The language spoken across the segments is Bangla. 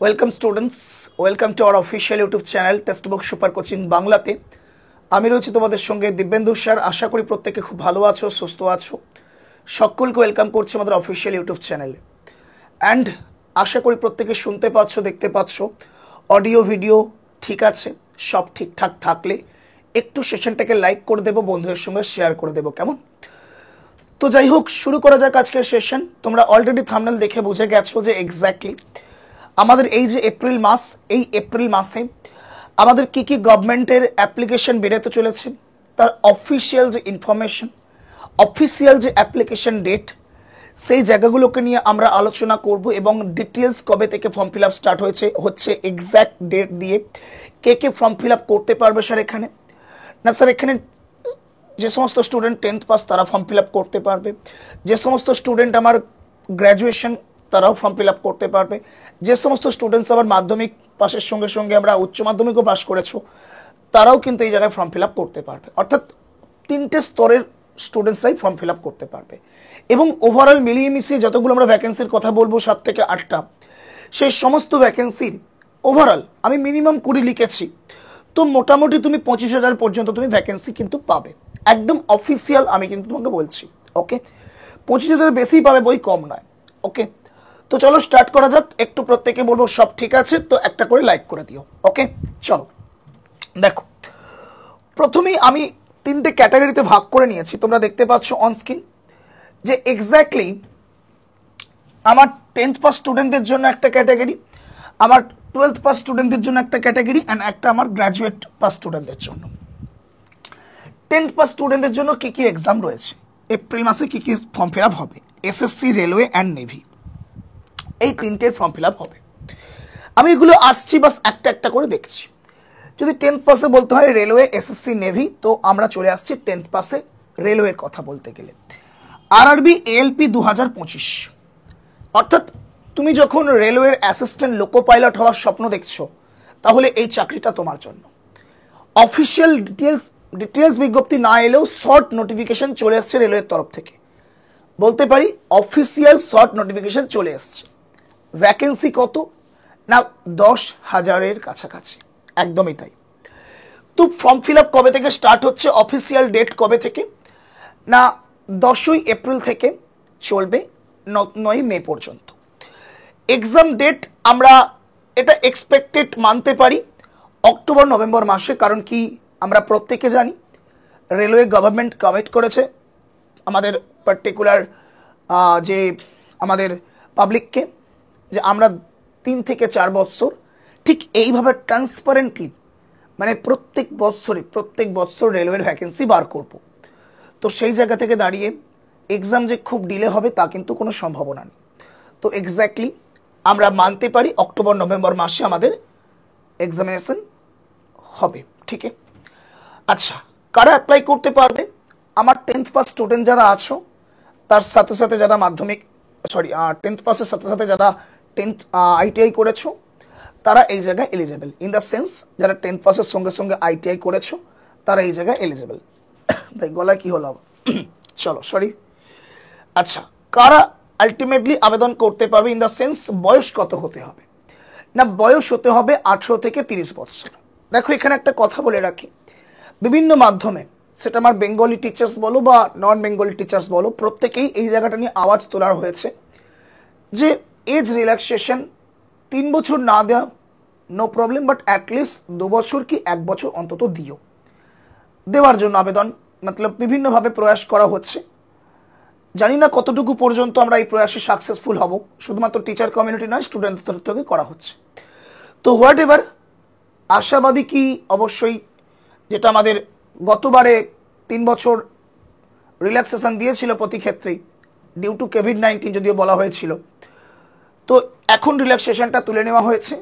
Welcome students, welcome to our official YouTube channel text book super coaching বাংলাতে। আমি রয়েছি তোমাদের সঙ্গে দিব্যেন্দু স্যার। আশা করি প্রত্যেকে খুব ভালো আছো, সুস্থ আছো। সকলকে ওয়েলকাম করছি আমাদের অফিসিয়াল ইউটিউব চ্যানেলে। অ্যান্ড আশা করি প্রত্যেকে শুনতে পাচ্ছ, দেখতে পাচ্ছ, অডিও ভিডিও ঠিক আছে। সব ঠিকঠাক থাকলে একটু সেশনটাকে লাইক করে দেবো, বন্ধুদের সঙ্গে শেয়ার করে দেবো, কেমন? তো যাই হোক, শুরু করা যাক আজকের সেশন। তোমরা অলরেডি থাম্বনেল দেখে বুঝে গেছো যে এক্স্যাক্টলি আমাদের এই যে এপ্রিল মাস, এই এপ্রিল মাসে আমাদের কি কি গভর্নমেন্টের অ্যাপ্লিকেশন বেরোতে চলেছে, তার অফিসিয়াল যে ইনফরমেশন, অফিসিয়াল যে অ্যাপ্লিকেশন ডেট, সেই জায়গাগুলোকে নিয়ে আমরা আলোচনা করব এবং ডিটেলস কবে থেকে ফর্ম ফিল আপ স্টার্ট হচ্ছে এক্স্যাক্ট ডেট দিয়ে কে ফর্ম ফিল আপ করতে পারবে স্যার এখানে। না স্যার, এখানে যে সমস্ত স্টুডেন্ট 10th পাস তারা ফর্ম ফিল আপ করতে পারবে, যে সমস্ত স্টুডেন্ট আমার গ্র্যাজুয়েশন তারাও ফর্ম ফিল আপ করতে পারবে, যে সমস্ত স্টুডেন্টস আবার মাধ্যমিক পাশের সঙ্গে সঙ্গে আমরা উচ্চ মাধ্যমিকও পাস করেছো তারাও কিন্তু এই জায়গায় ফর্ম ফিল আপ করতে পারবে। অর্থাৎ 3টে স্তরের স্টুডেন্টসরাই ফর্ম ফিল আপ করতে পারবে। এবং ওভারঅল মিলিয়ে মিশিয়ে যতগুলো আমরা ভ্যাকেন্সির কথা বলবো 7 থেকে 8টা, সেই সমস্ত ভ্যাকেন্সির ওভারঅল আমি মিনিমাম 20 লিখেছি। তো মোটামুটি তুমি 25,000 পর্যন্ত তুমি ভ্যাকেন্সি কিন্তু পাবে, একদম অফিসিয়াল আমি কিন্তু তোমাকে বলছি। ওকে, 25,000 বেশি পাবে, বই কম নয়। ওকে, তো চলো স্টার্ট করা যাক। একটু প্রত্যেকে বলবো সব ঠিক আছে তো একটা করে লাইক করে দিও। ওকে, চলো দেখো, প্রথমেই আমি 3টে ক্যাটাগরিতে ভাগ করে নিয়েছি, তোমরা দেখতে পাচ্ছ অন স্ক্রিন, যে এক্স্যাক্টলি আমার 10th পাস স্টুডেন্টদের জন্য একটা ক্যাটাগরি, আমার 12th পাস স্টুডেন্টদের জন্য একটা ক্যাটাগরি, অ্যান্ড একটা আমার গ্র্যাজুয়েট পাস স্টুডেন্টদের জন্য। 10th পাস স্টুডেন্টদের জন্য কী কী এক্সাম রয়েছে, এপ্রিল মাসে কী কী ফর্ম ফিল আপ হবে, এসএসসি, রেলওয়ে অ্যান্ড নেভি, এই 3টের ফর্ম ফিল আপ হবে। আমি এগুলো আসছি বাস একটা একটা করে দেখছি। যদি 10th পাসে বলতে হয় রেলওয়ে, এসএসসি, নেভি, তো আমরা চলে আসছি 10th পাসে রেলওয়ের কথা বলতে গেলে আরআরবি এএলপি 2025। অর্থাৎ তুমি যখন রেলওয়ের অ্যাসিস্ট্যান্ট লোকো পাইলট হওয়ার স্বপ্ন দেখছো তাহলে এই চাকরিটা তোমার জন্য। অফিসিয়াল ডিটেলস বিজ্ঞপ্তি না এলেও শর্ট নোটিফিকেশন চলে এসছে রেলওয়ের তরফ থেকে, বলতে পারি অফিসিয়াল শর্ট নোটিফিকেশন চলে এসছে। ভ্যাকেন্সি কত না 10,000-এর কাছাকাছি, একদমই তাই। তো ফর্ম ফিল আপ কবে থেকে স্টার্ট হচ্ছে, অফিসিয়াল ডেট কবে থেকে না 10ই এপ্রিল থেকে চলবে 9ই মে পর্যন্ত। এক্সাম ডেট আমরা এটা এক্সপেক্টেড মানতে পারি অক্টোবর নভেম্বর মাসে, কারণ কি আমরা প্রত্যেকে জানি রেলওয়ে গভর্নমেন্ট কমিট করেছে আমাদের পার্টিকুলার যে আমাদের পাবলিককে, যে আমরা 3 থেকে 4 বছর ঠিক এইভাবে ট্রান্সপারেন্টলি মানে প্রত্যেক বছর রেলওয়ের ভ্যাকেন্সি বার করব। তো সেই জায়গা থেকে দাঁড়িয়ে এক্সাম যে খুব ডিলে হবে তা কিন্তু কোনো সম্ভাবনা নেই। তো এক্স্যাক্টলি আমরা মানতে পারি অক্টোবর নভেম্বর মাসে আমাদের এক্সামিনেশন হবে, ঠিক আছে? আচ্ছা, কারা অ্যাপ্লাই করতে পারবে? আমার 10th পাস স্টুডেন্ট যারা আছো তার সাথে সাথে যারা 10th পাসের সাথে সাথে যারা 10th আইটিআই করেছো তারা এই জায়গায় এলিজেবল। ইন দ্য সেন্স যারা 10th পাসের সঙ্গে সঙ্গে আইটিআই করেছো তারা এই জায়গায় এলিজেবল। ভাই গলায় কি হলো? চলো সরি। আচ্ছা, কারা আলটিমেটলি আবেদন করতে পারবে? ইন দ্য সেন্স বয়স কত হতে হবে না, বয়স হতে হবে 18 থেকে 30 বছর। দেখো এখানে একটা কথা বলে রাখি, বিভিন্ন মাধ্যমে সেটা আমার বেঙ্গলি টিচার্স বলো বা নন বেঙ্গলি টিচার্স বলো, প্রত্যেকেই এই জায়গাটা নিয়ে আওয়াজ তোলা হয়েছে যে এজ রিল্যাক্সেশন 3 বছর না দেওয়া নো প্রবলেম, বাট অ্যাটলিস্ট 2 বছর কি 1 বছর অন্তত দিও। দেওয়ার জন্য আবেদন মতলব বিভিন্নভাবে প্রয়াস করা হচ্ছে। জানি না কতটুকু পর্যন্ত আমরা এই প্রয়াসে সাকসেসফুল হব, শুধুমাত্র টিচার কমিউনিটি নয়, স্টুডেন্টদের তরফ থেকে করা হচ্ছে। তো হোয়াট এভার, আশাবাদী কি অবশ্যই, যেটা আমাদের গতবারে 3 বছর রিল্যাক্সেশন দিয়েছিল প্রতি ক্ষেত্রেই ডিউ টু কোভিড-19 যদিও বলা হয়েছিল, তো এখন রিল্যাক্সেশনটা তুলে নেওয়া হয়েছে।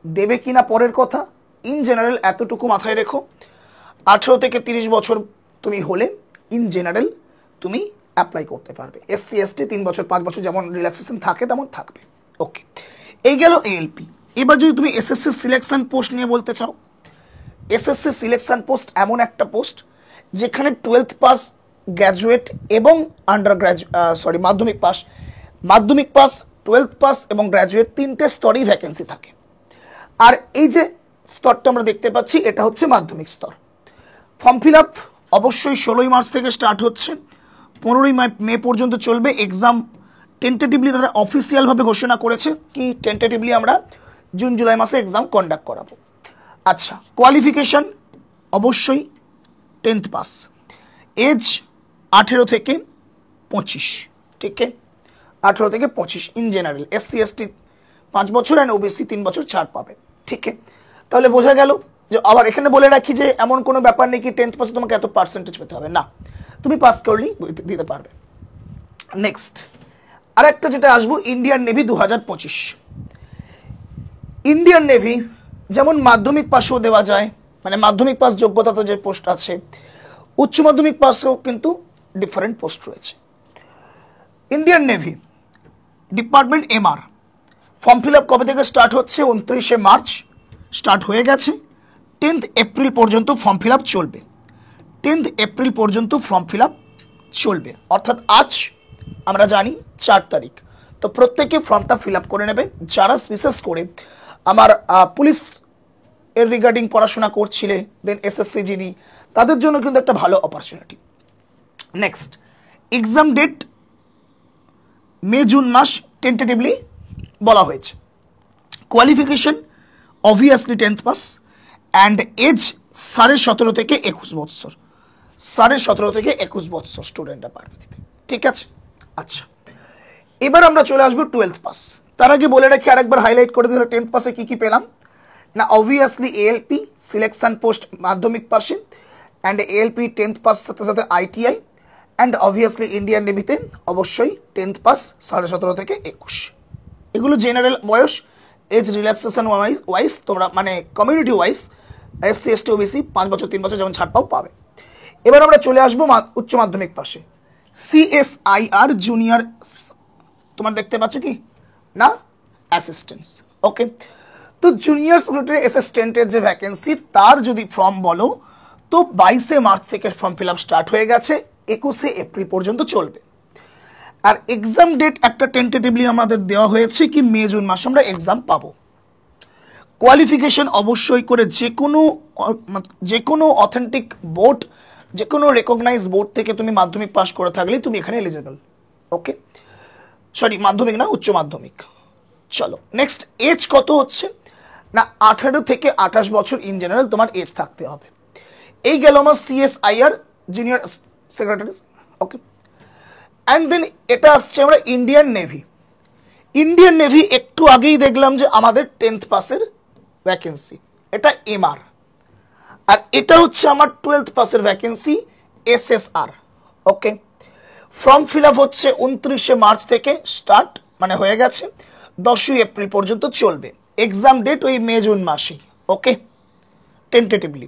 দেবে কি না পরের কথা, ইন জেনারেল এতটুকু মাথায় রেখো, 18 থেকে 30 বছর তুমি হলে ইন জেনারেল তুমি অ্যাপ্লাই করতে পারবে। এসসি এসটি 3 বছর 5 বছর যেমন রিল্যাক্সেশন থাকে তেমন থাকবে। ওকে, এই গেল এএলপি। এবার যদি তুমি এসএসসি সিলেকশন পোস্ট নিয়ে বলতে চাও, এসএসসি সিলেকশন পোস্ট এমন একটা পোস্ট যেখানে 12th পাস, গ্র্যাজুয়েট এবং মাধ্যমিক পাস টুয়েলভ পাস এবং গ্র্যাজুয়েট তিনটে স্তরেই ভ্যাকেন্সি থাকে। আর এই যে স্তরটা আমরা দেখতে পাচ্ছি এটা হচ্ছে মাধ্যমিক স্তর। ফর্ম ফিল আপ অবশ্যই 16ই মার্চ থেকে স্টার্ট হচ্ছে, 15ই মে পর্যন্ত চলবে। এক্সাম টেন্টেটিভলি তারা অফিসিয়ালভাবে ঘোষণা করেছে কি টেন্টেটিভলি আমরা জুন জুলাই মাসে এক্সাম কন্ডাক্ট করাবো। আচ্ছা, কোয়ালিফিকেশন অবশ্যই 10th পাস, এজ 18 থেকে 25, ঠিক আছে, 18 থেকে 25 ইন জেনারেল। SC ST 5 বছর অ্যান্ড OBC 3 বছর ছাড় পাবে, ঠিক আছে। তাহলে বোঝা গেল যে আবার এখানে বলে রাখি যে এমন কোনো ব্যাপার নেই কি 10th পাসে তোমাকে এত পার্সেন্টেজ পেতে হবে, না, তুমি পাস করলেই দিতে পারবে। নেক্সট আর একটা যেটা আসবো, ইন্ডিয়ান নেভি 2025। ইন্ডিয়ান নেভি যেমন মাধ্যমিক পাসেও দেওয়া যায়, মানে মাধ্যমিক পাস যোগ্যতা তো যে পোস্ট আছে, উচ্চ মাধ্যমিক পাসেও কিন্তু ডিফারেন্ট পোস্ট রয়েছে। Indian navy department MR form fill up কবে থেকে স্টার্ট হচ্ছে? 29শে মার্চ স্টার্ট হয়ে গেছে, 10th এপ্রিল পর্যন্ত ফর্ম ফিল আপ চলবে। 10th এপ্রিল পর্যন্ত ফর্ম ফিল আপ চলবে, অর্থাৎ আজ আমরা জানি 4 তারিখ। তো প্রত্যেকে ফর্মটা ফিল আপ করে নেবে। যারা বিশেষ করে আমার পুলিশ এর রিগার্ডিং পড়াশোনা করছিলে, দেন SSC GD, তাদের জন্য কিন্তু একটা ভালো opportunity. Next exam date May June মাস টেন্টেটিভলি বলা হয়েছে। Qualification obviously 10th pass and age 17.5 থেকে 21 বছর, 17.5 থেকে 21 বছর স্টুডেন্টরা পারবে দিতে, ঠিক আছে। আচ্ছা, এবার আমরা চলে আসবো 12th পাস। তার আগে বলে রাখি, আরেকবার হাইলাইট করে দিলে 10th পাসে কি কি পেলাম না, অবভিয়াসলি ALP সিলেকশন পোস্ট মাধ্যমিক পাশে, অ্যান্ড ALP 10th পাস সাথে সাথে ITI, অ্যান্ড অবভিয়াসলি ইন্ডিয়ান নেভিতে অবশ্যই 10th পাস 17.5 থেকে 21। এগুলো জেনারেল বয়স, এজ রিল্যাক্সেশন ওয়াইজ তোমরা মানে community wise SC ST OBC 5 বছর 3 বছর যেমন ছাড় পাও পাবে। এবার আমরা চলে আসবো উচ্চ মাধ্যমিক পাশে। CSIR জুনিয়র, তোমার দেখতে পাচ্ছ কি না, অ্যাসিস্ট্যান্ট, ওকে। তো জুনিয়র সেক্রেটারি অ্যাসিস্ট্যান্টের যে ভ্যাকেন্সি, তার যদি ফর্ম বলো তো 22শে মার্চ থেকে ফর্ম ফিল আপ স্টার্ট হয়ে গেছে, 21শে এপ্রিল পর্যন্ত চলবে। আর এক্সাম ডেট একটা টেন্টেটিভলি আমাদের দেওয়া হয়েছে কি মে জুন মাসে আমরা এক্সাম পাবো। কোয়ালিফিকেশন অবশ্যই করে যে কোনো অথেন্টিক বোর্ড, যে কোনো রেকগনাইজ বোর্ড থেকে তুমি মাধ্যমিক পাস করে থাকলে তুমি এখানে এলিজিবল, ওকে। সরি, মাধ্যমিক না, উচ্চ মাধ্যমিক। চলো নেক্সট, এজ কত হচ্ছে না, 18 থেকে 28 বছর ইন জেনারেল তোমার এজ থাকতে হবে। এই গেল আমার CSIR junior secretary, okay. And then এটা আসছে আমরা ইন্ডিয়ান নেভি। ইন্ডিয়ান নেভি একটু আগেই দেখলাম যে আমাদের 10th পাসের ভ্যাকেন্সি, এটা MR। আর এটা হচ্ছে আমার 12th পাসের ভ্যাকেন্সি SSR, ওকে। ফর্ম ফিল আপ হচ্ছে 29শে মার্চ থেকে স্টার্ট, মানে হয়ে গেছে, 10ই এপ্রিল পর্যন্ত চলবে। এক্সাম ডেট ওই মে জুন মাসে, ওকে, টেন্টেটিভলি।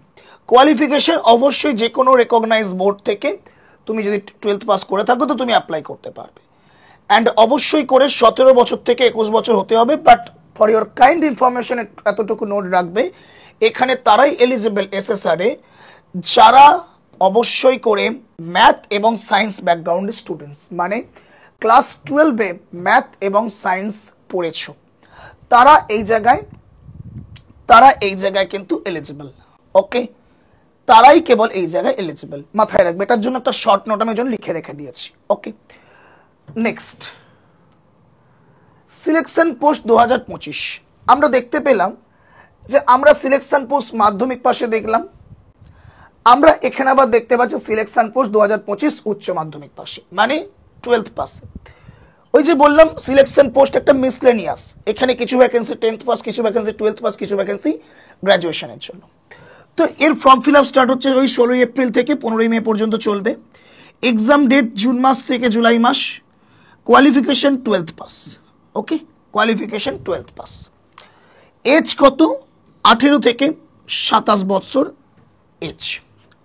কোয়ালিফিকেশন অবশ্যই যে কোনো রেকগনাইজ বোর্ড থেকে তুমি যদি 12th পাস করে থাকো তো তুমি অ্যাপ্লাই করতে পারবে। অ্যান্ড অবশ্যই করে 17 বছর থেকে 21 বছর হতে হবে। But for your kind information এতটুকু নোট রাখবে, এখানে তারাই এলিজিবল SSR-এ যারা অবশ্যই করে ম্যাথ এবং সায়েন্স ব্যাকগ্রাউন্ডের স্টুডেন্টস, মানে ক্লাস 12-এ ম্যাথ এবং সায়েন্স পড়েছ, তারা এই জায়গায় কিন্তু এলিজিবল, ওকে। তারাই কেবল এই জায়গায় এলিজিবল, মাথায় রাখবে। এটার জন্য একটা শর্ট নোট আমি লিখে রেখে দিয়েছি, ওকে। নেক্সট সিলেকশন পোস্ট 2025 আমরা দেখতে পেলাম যে আমরা সিলেকশন পোস্ট মাধ্যমিক পাশে দেখলাম, আমরা এখানে আবার দেখতে পাচ্ছি সিলেকশন পোস্ট 2025 উচ্চ মাধ্যমিক পাশে, মানে 12th পাসে। ওই যে বললাম সিলেকশন পোস্ট একটা মিসলেনিয়াস, এখানে কিছু ভ্যাকেন্সি 10th পাস, কিছু ভ্যাকেন্সি 12th পাস, কিছু ভ্যাকেন্সি গ্র্যাজুয়েশনের জন্য। তো এর ফর্ম ফিল আপ স্টার্ট হচ্ছে ওই 16 এপ্রিল থেকে 15 মে পর্যন্ত চলবে। এক্সাম ডেট জুন মাস থেকে জুলাই মাস। কোয়ালিফিকেশন 12th পাস, ওকে, কোয়ালিফিকেশন 12th পাস। এজ কত? 18 থেকে 27 বছর এজ,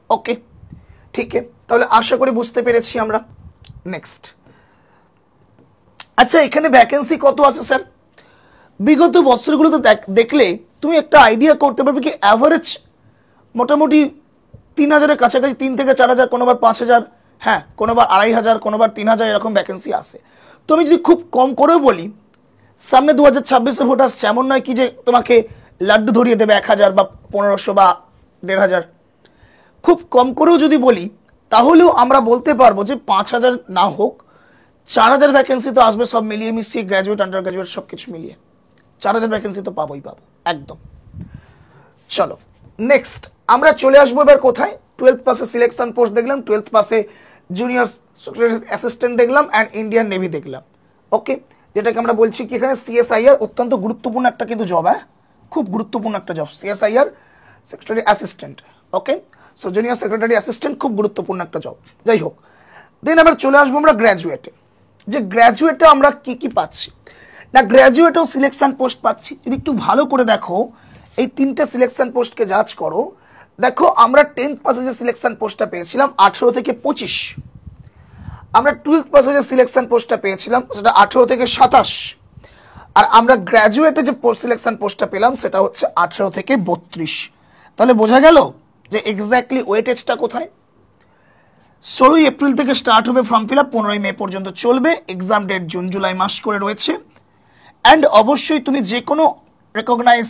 ওকে, ঠিক আছে। তাহলে আশা করি বুঝতে পেরেছি আমরা। নেক্সট, আচ্ছা এখানে ভ্যাকেন্সি কত আছে স্যার? বিগত বছরগুলোতে দেখলে তুমি একটা আইডিয়া করতে পারবে কি অ্যাভারেজ মোটামুটি 3000-এর কাছাকাছি, 3 থেকে 4000, কোনোবার 5000, হ্যাঁ কোনোবার 2500, কোনোবার 3000, এরকম ভ্যাকেন্সি আসে। তো আমি যদি খুব কম করেও বলি সামনে 2026-এ ভোট আসছে, এমন নয় কি যে তোমাকে লাড্ডু ধরিয়ে দেবে 1000 বা 1500 বা 1500। খুব কম করেও যদি বলি তাহলেও আমরা বলতে পারবো যে 5000 না হোক 4000 ভ্যাকেন্সি তো আসবে, সব মিলিয়ে মিশিয়ে গ্র্যাজুয়েট আন্ডার গ্র্যাজুয়েট সব কিছু মিলিয়ে 4000 ভ্যাকেন্সি তো পাবোই পাবো একদম। চলো নেক্সট আমরা চলে আসবো এবার কোথায়, 12th পাসে সিলেকশন পোস্ট দেখলাম, 12th পাসে জুনিয়র অ্যাসিস্ট্যান্ট দেখলাম অ্যান্ড ইন্ডিয়ান নেভি দেখলাম। ওকে, যেটাকে আমরা বলছি কি এখানে সিএসআইআর অত্যন্ত গুরুত্বপূর্ণ একটা কিন্তু জব, হ্যাঁ খুব গুরুত্বপূর্ণ একটা জব সিএসআইআর সেক্রেটারি অ্যাসিস্ট্যান্ট। ওকে, সো জুনিয়র সেক্রেটারি অ্যাসিস্ট্যান্ট খুব গুরুত্বপূর্ণ একটা জব। যাই হোক, দেন আমরা চলে আসবো আমরা গ্র্যাজুয়েটে, যে গ্র্যাজুয়েটে আমরা কি কি পাচ্ছি না, গ্র্যাজুয়েটেও সিলেকশন পোস্ট পাচ্ছি। যদি একটু ভালো করে দেখো এই 3টে সিলেকশন পোস্টকে জাজ করো, দেখো আমরা 10th পাসে যে সিলেকশন পোস্টটা পেয়েছিলাম 18 থেকে 25, আমরা 12th পাসে যে সিলেকশন পোস্টটা পেয়েছিলাম সেটা 18 থেকে 27, আর আমরা গ্র্যাজুয়েটে যে সিলেকশন পোস্টটা পেলাম সেটা হচ্ছে 18 থেকে 32। তাহলে বোঝা গেল যে এক্স্যাক্টলি ওয়েটেজটা কোথায়। 16 এপ্রিল থেকে স্টার্ট হবে ফর্ম ফিল আপ, 15 মে পর্যন্ত চলবে, এক্সাম ডেট জুন জুলাই মাস করে রয়েছে। অ্যান্ড অবশ্যই তুমি যে কোনো রেকগনাইজ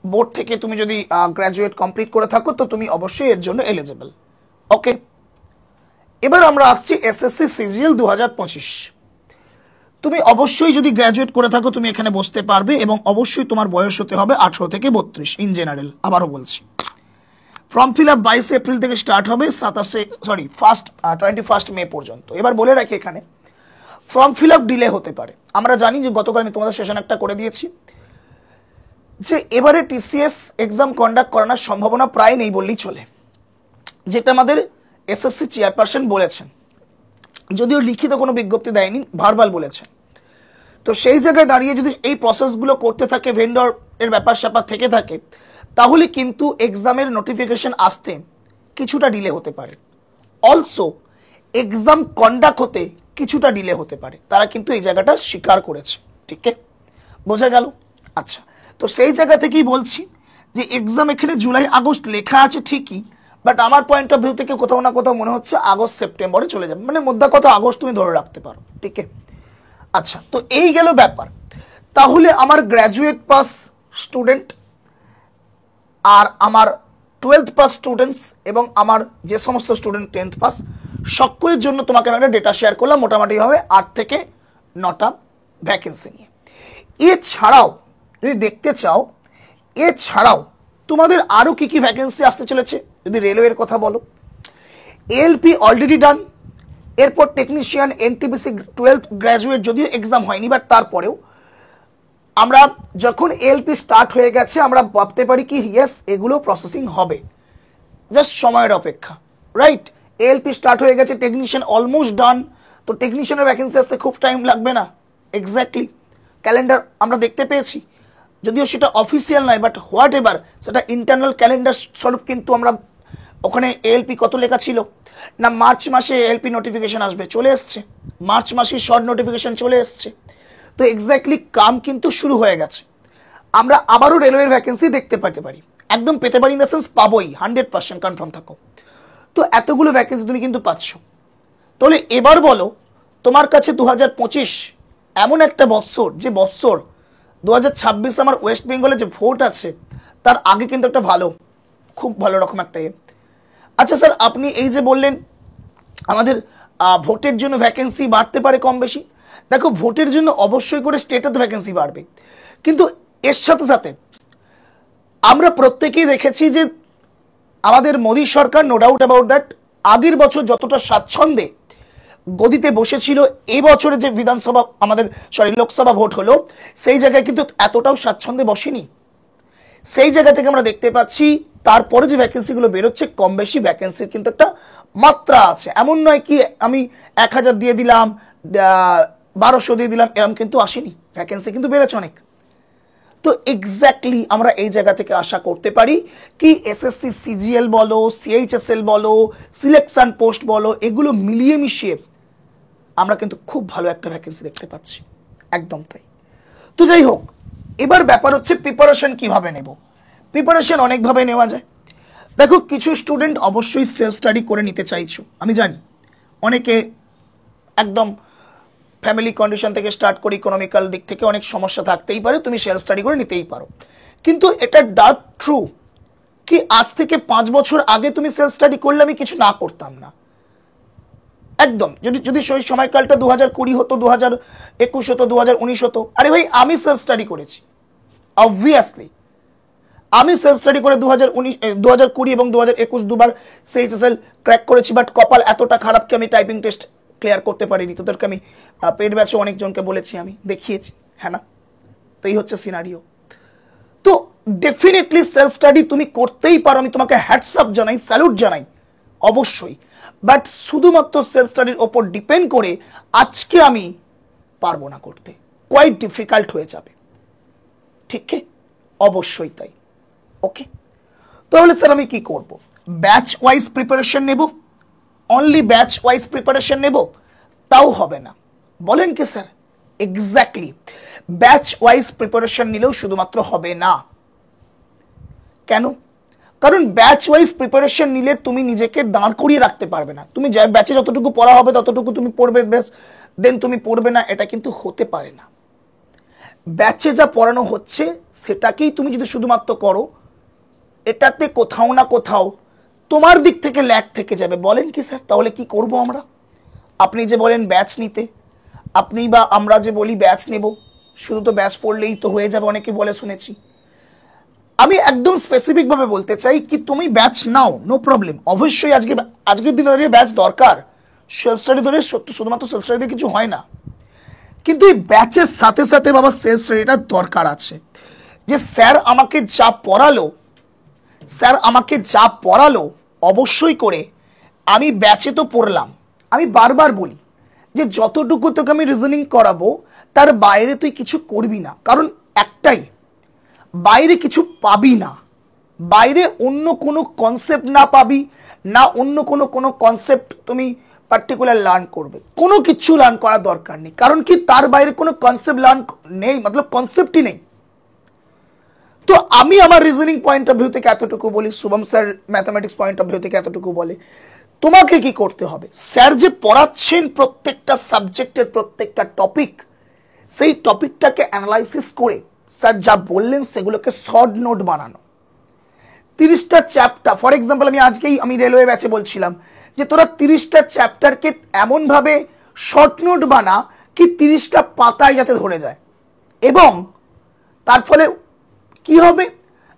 বোর্ড থেকে তুমি যদি গ্র্যাজুয়েট কমপ্লিট করে থাকো তো তুমি অবশ্যই এর জন্য এলিজিবল। ওকে, এবার আমরা আসছি এসএসসি সিজিএল 2025। তুমি অবশ্যই যদি গ্র্যাজুয়েট করে থাকো তুমি এখানে বসতে পারবে এবং অবশ্যই তোমার বয়স হতে হবে 18 থেকে 32 ইন জেনারেল। আবারও বলছি, ফর্ম ফিল আপ 22 এপ্রিল থেকে স্টার্ট হবে 21 মে পর্যন্ত। এবার বলে রাখি এখানে ফর্ম ফিল আপ ডিলে হতে পারে। আমরা জানি যে গতকাল আমি তোমাদের সেশন একটা করে দিয়েছি যে এবারে টিসিএস এক্সাম কন্ডাক্ট করানোর সম্ভাবনা প্রায় নেই বললেই চলে, যেটা আমাদের এসএসসি চেয়ারপারসন বলেছেন, যদিও লিখিত কোনো বিজ্ঞপ্তি দেয়নি, ভার্বাল বলেছেন। তো সেই জায়গায় দাঁড়িয়ে যদি এই প্রসেসগুলো করতে থাকে, ভেন্ডর এর ব্যাপার স্যাপার থেকে থাকে, তাহলে কিন্তু এক্সামের নোটিফিকেশন আসতে কিছুটা ডিলে হতে পারে। অলসো এক্সাম কন্ডাক্ট হতে কিছুটা ডিলে হতে পারে, তারা কিন্তু এই জায়গাটা স্বীকার করেছে। ঠিক আছে, বোঝা গেল? আচ্ছা, তো সেই জায়গা থেকেই বলছি যে এক্সাম এখানে জুলাই আগস্ট লেখা আছে ঠিকই, বাট আমার পয়েন্ট অফ ভিউ থেকে কোথাও না কোথাও মনে হচ্ছে আগস্ট সেপ্টেম্বরে চলে যাবে, মানে মধ্যে কথা আগস্ট তুমি ধরে রাখতে পারো। ঠিক আছে, আচ্ছা, তো এই গেল ব্যাপার। তাহলে আমার গ্র্যাজুয়েট পাস স্টুডেন্ট আর আমার 12th পাস স্টুডেন্টস এবং আমার যে সমস্ত স্টুডেন্ট 10th পাস সকলের জন্য তোমাকে আমি একটা ডেটা শেয়ার করলাম, মোটামুটি হবে 8 থেকে 9টা ভ্যাকেন্সি নিয়ে। এছাড়াও যদি দেখতে চাও, এছাড়াও তোমাদের আরও কী কী ভ্যাকেন্সি আসতে চলেছে, যদি রেলওয়ের কথা বলো, এএলপি অলরেডি ডান, এরপর টেকনিশিয়ান, এনটিপিসি 12th গ্র্যাজুয়েট যদিও এক্সাম হয়নি, বাট তারপরেও আমরা যখন এএলপি স্টার্ট হয়ে গেছে আমরা ভাবতে পারি কি ইয়েস এগুলো প্রসেসিং হবে, জাস্ট সময়ের অপেক্ষা, রাইট? এএলপি স্টার্ট হয়ে গেছে, টেকনিশিয়ান অলমোস্ট ডান, তো টেকনিশিয়ানের ভ্যাকেন্সি আসতে খুব টাইম লাগবে না। এক্স্যাক্টলি ক্যালেন্ডার আমরা দেখতে পেয়েছি, যদিও সেটা অফিসিয়াল নয়, বাট হোয়াট এভার সেটা ইন্টারনাল ক্যালেন্ডার স্বরূপ কিন্তু আমরা ওখানে এএলপি কত লেখা ছিল না, মার্চ মাসে এএলপি নোটিফিকেশন আসবে, চলে এসছে, মার্চ মাসে শর্ট নোটিফিকেশন চলে এসছে। তো এক্স্যাক্টলি কাম কিন্তু শুরু হয়ে গেছে। আমরা আবারও রেলওয়ের ভ্যাকেন্সি দেখতে পেতে পারি, একদম পেতে পারি ইন দ্য সেন্স পাবোই, 100% কনফার্ম থাকো। তো এতগুলো ভ্যাকেন্সি তুমি কিন্তু পাচ্ছ। তাহলে এবার বলো তোমার কাছে 2025 এমন একটা বৎসর, যে বৎসর 2026 আমার ওয়েস্ট বেঙ্গলে যে ভোট আছে তার আগে কিন্তু একটা ভালো, খুব ভালো রকম একটা আচ্ছা স্যার, আপনি এই যে বললেন আমাদের ভোটের জন্য ভ্যাকেন্সি বাড়তে পারে কম বেশি, দেখো ভোটের জন্য অবশ্যই করে স্টেটে তো ভ্যাকেন্সি বাড়বে, কিন্তু এর সাথে সাথে আমরা প্রত্যেকেই দেখেছি যে আমাদের মোদী সরকার, নো ডাউট অ্যাবাউট দ্যাট, আগের বছর যতটা স্বাচ্ছন্দ্যে গদিতে বসেছিল, এই বছরে যে বিধানসভা আমাদের লোকসভা ভোট হলো সেই জায়গায় কিন্তু এতটাও স্বাচ্ছন্দ্যে বসেনি। সেই জায়গা থেকে আমরা দেখতে পাচ্ছি তারপরে যে ভ্যাকেন্সিগুলো বেরোচ্ছে কম বেশি ভ্যাকেন্সির কিন্তু একটা মাত্রা আছে, এমন নয় কি আমি 1000 দিয়ে দিলাম 1200 দিয়ে দিলাম, এরকম কিন্তু আসেনি, ভ্যাকেন্সি কিন্তু বেড়েছে অনেক। তো এক্স্যাক্টলি আমরা এই জায়গা থেকে আশা করতে পারি কি এসএসসি সিজিএল বলো, সিএইচএসএল বলো, সিলেকশন পোস্ট বলো, এগুলো মিলিয়ে মিশিয়ে আমরা কিন্তু খুব ভালো একটা ভ্যাকেন্সি দেখতে পাচ্ছি, একদম তাই। তো যাই হোক, এবার ব্যাপার হচ্ছে প্রিপারেশন কিভাবে নেব। প্রিপারেশন অনেকভাবে নেওয়া যায়। দেখো কিছু স্টুডেন্ট অবশ্যই সেলফ স্টাডি করে নিতে চাইছো, আমি জানি অনেকে একদম ফ্যামিলি কন্ডিশন থেকে স্টার্ট করে ইকোনমিক্যাল দিক থেকে অনেক সমস্যা থাকতেই পারে, তুমি সেলফ স্টাডি করে নিতেই পারো। কিন্তু এটা ডার্ক ট্রু কি আজ থেকে 5 বছর আগে তুমি সেলফ স্টাডি করলে আমি কিছু না করতাম না, একদম। যদি যদি সেই সময়কালটা 2020 হতো, 2021 হতো, 2019 হতো, আরে ভাই আমি সেলফ স্টাডি করেছি, অবভিয়াসলি আমি সেলফ স্টাডি করে 2020 এবং 2021 দুবার সিএইচএসএল ক্র্যাক করেছি। বাট কপাল এতটা খারাপ কি আমি টাইপিং টেস্ট ক্লিয়ার করতে পারিনি। তোদেরকে আমি পেড ব্যাচে অনেকজনকে বলেছি, আমি দেখিয়েছি, হ্যাঁ না? তো এই হচ্ছে সিনারিও। তো ডেফিনেটলি সেলফ স্টাডি তুমি করতেই পারো, আমি তোমাকে হ্যাটসঅ্যাপ জানাই, স্যালুট জানাই, অবশ্যই। বাট শুধুমাত্র সেলফ স্টাডির ওপর ডিপেন্ড করে আজকে আমি পারবো না করতে, কোয়াইট ডিফিকাল্ট হয়ে যাবে, ঠিক কি? অবশ্যই তাই। ওকে, তাহলে স্যার আমি কি করব? ব্যাচ ওয়াইজ প্রিপারেশন নেব? অনলি ব্যাচ ওয়াইজ প্রিপারেশন নেব? তাও হবে না। বলেন কি sir? Exactly, batch wise preparation নিলেও শুধুমাত্র হবে না। কেন? কারণ ব্যাচ ওয়াইজ প্রিপারেশন নিলে তুমি নিজেকে দাঁড় করিয়ে রাখতে পারবে না। তুমি ব্যাচে যতটুকু পড়া হবে ততটুকু তুমি পড়বে, দেন তুমি পড়বে না, এটা কিন্তু হতে পারে না। ব্যাচে যা পড়ানো হচ্ছে সেটাকেই তুমি যদি শুধুমাত্র করো, এটাতে কোথাও না কোথাও তোমার দিক থেকে ল্যাগ থেকে যাবে। বলেন কি স্যার? তাহলে কি করব আমরা? আপনি যে বলেন ব্যাচ নিতে, আপনি বা আমরা যে বলি ব্যাচ নেব, শুধু তো ব্যাচ পড়লেই তো হয়ে যাবে, অনেকে বলে শুনেছি। আমি একদম স্পেসিফিকভাবে বলতে চাই কি তুমি ব্যাচ নাও, নো প্রবলেম, অবশ্যই আজকের দিনে দাঁড়িয়ে ব্যাচ দরকার। সেলফ স্টাডি ধরে শুধুমাত্র সেলফ স্টাডি দিয়ে কিছু হয় না, কিন্তু এই ব্যাচের সাথে সাথে বাবা সেলফ স্টাডিটা দরকার আছে। যে স্যার আমাকে যা পড়ালো অবশ্যই করে আমি ব্যাচে তো পড়লাম। আমি বারবার বলি যে যতটুকু তোকে আমি রিজনিং করাবো তার বাইরে তুই কিছু করবি না, কারণ একটাই, বাইরে কিছু পাবি না, বাইরে অন্য কোনো কনসেপ্ট না পাবি না, অন্য কোনো কনসেপ্ট তুমি পার্টিকুলার লার্ন করবে, কোনো কিছু লার্ন করার দরকার নেই। কারণ কি তার বাইরে কোনো কনসেপ্ট লার্ন নেই, মতলব কনসেপ্টই নেই। তো আমি আমার রিজনিং পয়েন্ট অফ ভিউ থেকে এতটুকু বলি, Shubham sir mathematics point of view থেকে এতটুকু বলে। তোমাকে কি করতে হবে? স্যার যে পড়াচ্ছেন প্রত্যেকটা সাবজেক্টের প্রত্যেকটা টপিক, সেই টপিকটাকে অ্যানালাইসিস করে স্যার যা বললেন সেগুলোকে শর্ট নোট বানানো। 30টা চ্যাপ্টার, ফর এক্সাম্পল আমি রেলওয়ে ব্যাচে বলছিলাম যে তোরা 30টা চ্যাপ্টারকে এমনভাবে শর্ট নোট বানা কি 30টা পাতায় যাতে ধরে যায়, এবং তার ফলে কি হবে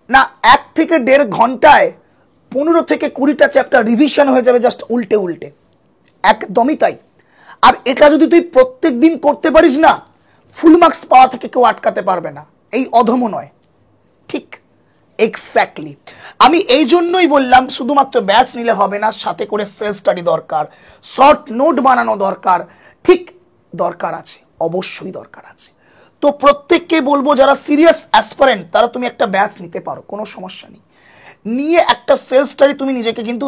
না 1 থেকে 1.5 ঘন্টায় 15 থেকে 20টা চ্যাপ্টার রিভিশন হয়ে যাবে, জাস্ট উল্টে উল্টে, একদমই তাই। আর এটা যদি তুই প্রত্যেক দিন করতে পারিস না, ফুল মার্কস পাওয়া থেকে কেউ আটকাতে পারবে না, এই অধমও নয়, ঠিক? এক্স্যাক্টলি, আমি এই জন্যই বললাম শুধুমাত্র ব্যাচ নিলে হবে না, সাথে করে সেলফ স্টাডি দরকার, শর্ট নোট বানানো দরকার, ঠিক দরকার আছে, অবশ্যই দরকার আছে। তো প্রত্যেককে বলবো যারা সিরিয়াস অ্যাসপারেন্ট তারা তুমি একটা ব্যাচ নিতে পারো, কোনো সমস্যা নেই, নিয়ে একটা সেলফ স্টাডি তুমি নিজেকে কিন্তু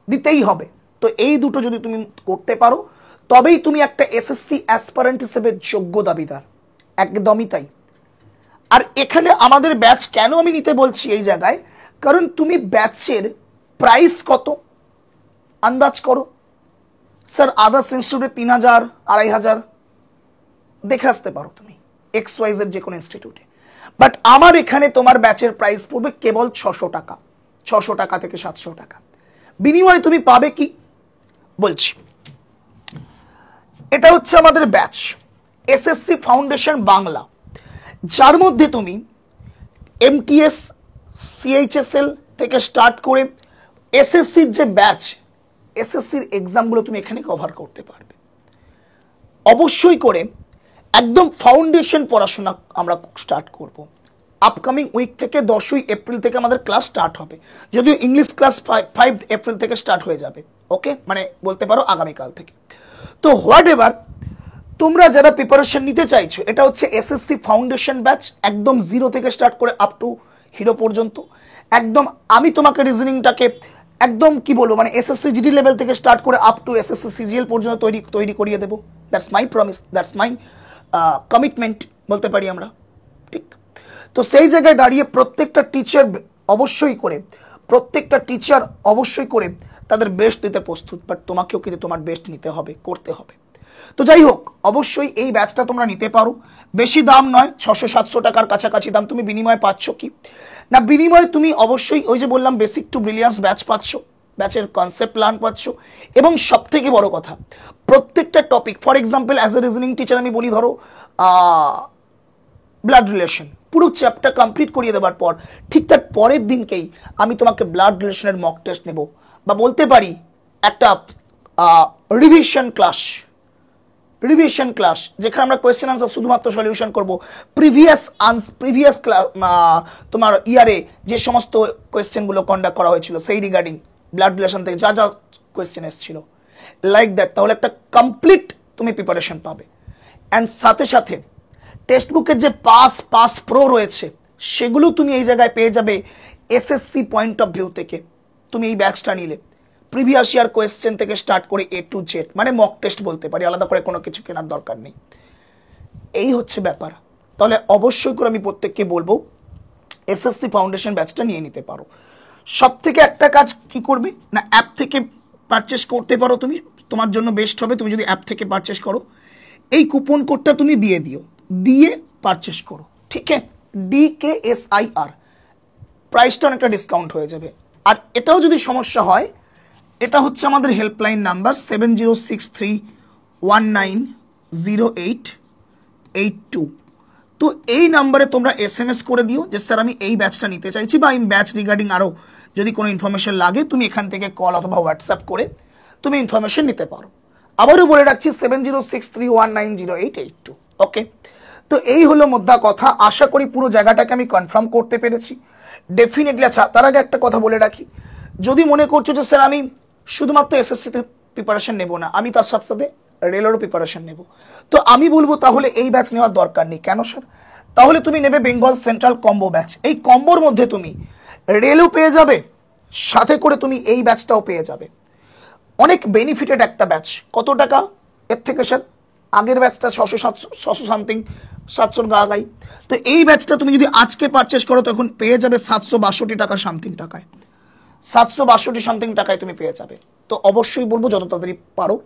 দিতেই হবে। তো এই দুটো যদি তুমি করতে পারো তবেই তুমি একটা এসএসসি অ্যাসপারেন্ট হিসেবে যোগ্য দাবিদার, একদমই তাই। আর এখানে আমাদের ব্যাচ কেন আমি নিতে বলছি এই জায়গায়, কারণ তুমি ব্যাচের প্রাইস কত আন্দাজ করো। স্যার আদার্স ইনস্টিটিউটে 3000 2500 দেখে আসতে পারো তুমি, XYZ যে কোনো ইনস্টিটিউটে, বাট আমার এখানে তোমার ব্যাচের প্রাইস পড়বে কেবল 600 টাকা, 600 টাকা থেকে 700 টাকা। বিনিময়ে তুমি পাবে কি বলছি, এটা হচ্ছে আমাদের ব্যাচ এসএসসি ফাউন্ডেশন বাংলা, যার মধ্যে তুমি MTS CHSL থেকে স্টার্ট করে এসএসসির যে ব্যাচ, এসএসসির এক্সামগুলো তুমি এখানে কভার করতে পারবে। অবশ্যই করে একদম ফাউন্ডেশন পড়াশোনা আমরা স্টার্ট করব। আপকামিং উইক থেকে 10ই এপ্রিল থেকে আমাদের ক্লাস স্টার্ট হবে, যদিও ইংলিশ ক্লাস 5 এপ্রিল থেকে স্টার্ট হয়ে যাবে। ওকে, মানে বলতে পারো আগামীকাল থেকে। তো হোয়াট এভার, তোমরা যারা প্রিপারেশন নিতে চাইছো, এটা হচ্ছে এসএসসি ফাউন্ডেশন ব্যাচ, একদম 0 থেকে স্টার্ট করে আপ টু হিরো পর্যন্ত। একদম আমি তোমাকে রিজনিংটাকে একদম কি বলবো, মানে এসএসসি জিডি লেভেল থেকে স্টার্ট করে আপ টু এসএসসি সিজিএল পর্যন্ত তৈরি করিয়ে দেবো। That's my promise, that's my commitment বলতে পারি আমরা, ঠিক? তো সেই জায়গায় দাঁড়িয়ে প্রত্যেকটা টিচার অবশ্যই করে তাদের বেস্ট দিতে প্রস্তুত, বাট তোমাকেও কিন্তু তোমার বেস্ট নিতে হবে, করতে হবে। তো যাই হোক, অবশ্যই এই ব্যাচটা তোমরা নিতে পারো। বেশি দাম নয়, 600-700 টাকার কাছাকাছি দাম। তুমি বিনিময়ে পাচ্ছ কি না, বিনিময়ে তুমি অবশ্যই ওই যে বললাম বেসিক টু ব্রিলিয়ান্স ব্যাচ পাচ্ছ, ব্যাচের কনসেপ্ট প্ল্যান পাচ্ছ, এবং সব থেকে বড় কথা প্রত্যেকটা topic, for example as a reasoning teacher আমি বলি, ধরো ব্লাড রিলেশন, পুরো চ্যাপ্টার কমপ্লিট করিয়ে দেওয়ার পর ঠিক তার পরের দিনকেই আমি তোমাকে ব্লাড রিলেশনের মক টেস্ট নেব, বা বলতে পারি একটা রিভিশন ক্লাস, যেখানে আমরা কোয়েশ্চেন আনসার শুধুমাত্র সলিউশন করব। প্রিভিয়াস ক্লাস তোমার ইয়ারে যে সমস্ত কোয়েশ্চেনগুলো কন্ডাক্ট করা হয়েছিল সেই রিগার্ডিং ব্লাড রিলেশন থেকে যা যা কোয়েশ্চেন এসেছিল, লাইক দ্যাট, তাহলে একটা কমপ্লিট তুমি প্রিপারেশন পাবে। অ্যান্ড সাথে সাথে টেক্সট বুকের যে পাস প্রো রয়েছে সেগুলো তুমি এই জায়গায় পেয়ে যাবে এসএসসি পয়েন্ট অফ ভিউ থেকে। তুমি এই ব্যাচটা নিলে প্রিভিয়াস ইয়ার কোয়েশ্চেন থেকে স্টার্ট করে A to Z, মানে মক টেস্ট বলতে পারি, আলাদা করে কোনো কিছু কেনার দরকার নেই। এই হচ্ছে ব্যাপার। তাহলে অবশ্যই করে আমি প্রত্যেককে বলবো এসএসসি ফাউন্ডেশন ব্যাচটা নিয়ে নিতে পারো। সব থেকে একটা কাজ কি করবে না, অ্যাপ থেকে পারচেস করতে পারো তুমি, তোমার জন্য বেস্ট হবে তুমি যদি অ্যাপ থেকে পারচেস করো। এই কুপন কোডটা তুমি দিয়ে পারচেস করো, ঠিক আছে, DKSIR, প্রাইসটা অনেকটা ডিসকাউন্ট হয়ে যাবে। আর এটাও যদি সমস্যা হয়, এটা হচ্ছে আমাদের হেল্পলাইন নাম্বার 7063190882। তো এই নাম্বারে তোমরা SMS করে দিও যে স্যার আমি এই ব্যাচটা নিতে চাইছি, বা এই ব্যাচ রিগার্ডিং আরও যদি কোনো ইনফরমেশন লাগে তুমি এখান থেকে কল অথবা হোয়াটসঅ্যাপ করে তুমি ইনফরমেশন নিতে পারো। আবারও বলে রাখছি 7063190882। ওকে, তো এই হলো মোদ্দা কথা। আশা করি পুরো জায়গাটাকে আমি কনফার্ম করতে পেরেছি ডেফিনেটলি। আচ্ছা, তার আগে একটা কথা বলে রাখি, যদি মনে করছো যে স্যার আমি শুধুমাত্র এসএসসিতে প্রিপারেশন নেব না, আমি তার সাথে সাথে রেলেরও প্রিপারেশন নেব, তো আমি বলবো তাহলে এই ব্যাচ নেওয়ার দরকার নেই। কেন স্যার? তাহলে তুমি নেবে বেঙ্গল সেন্ট্রাল কম্বো ব্যাচ। এই কম্বোর মধ্যে তুমি রেলও পেয়ে যাবে, সাথে করে তুমি এই ব্যাচটাও পেয়ে যাবে। অনেক বেনিফিটেড একটা ব্যাচ। কত টাকা এর থেকে স্যার? আগের ব্যাচটা 600 সামথিং, 700 গাগাই। তো এই ব্যাচটা তুমি যদি আজকে পারচেস করো তখন পেয়ে যাবে 762 টাকা সামথিং টাকায়, 762 সামথিং টাকায় তুমি পেয়ে যাবে। তো অবশ্যই বলবো যত তাড়াতাড়ি পারো,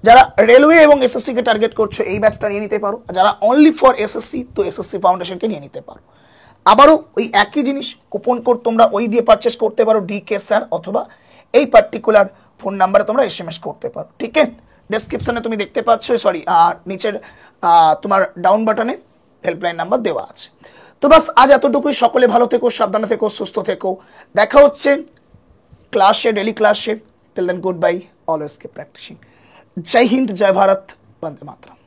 যারা রেলওয়ে এবং এসএসসিকে টার্গেট করছো এই ব্যাচটা নিয়ে নিতে পারো। যারা অনলি ফর এসএসসি, তো এসএসসি ফাউন্ডেশনকে নিয়ে নিতে পারো। আবারও ওই একই জিনিস, কুপন কোড তোমরা ওই দিয়ে পারচেস করতে পারো, DK স্যার, অথবা এই পার্টিকুলার ফোন নাম্বারে তোমরা SMS করতে পারো, ঠিক আছে। ডেসক্রিপশনে তুমি দেখতে পাচ্ছ, সরি নিচের তোমার ডাউন বাটনে হেল্পলাইন নাম্বার দেওয়া আছে। তো বাস আজ এতটুকুই। সকলে ভালো থেকো, সাবধানে থেকো, সুস্থ থেকো। দেখা হচ্ছে ক্লাসে, ডেলি ক্লাসে। Till then good bye, always keep practicing. জয় হিন্দ, জয় ভারত, বন্দে মাতরম।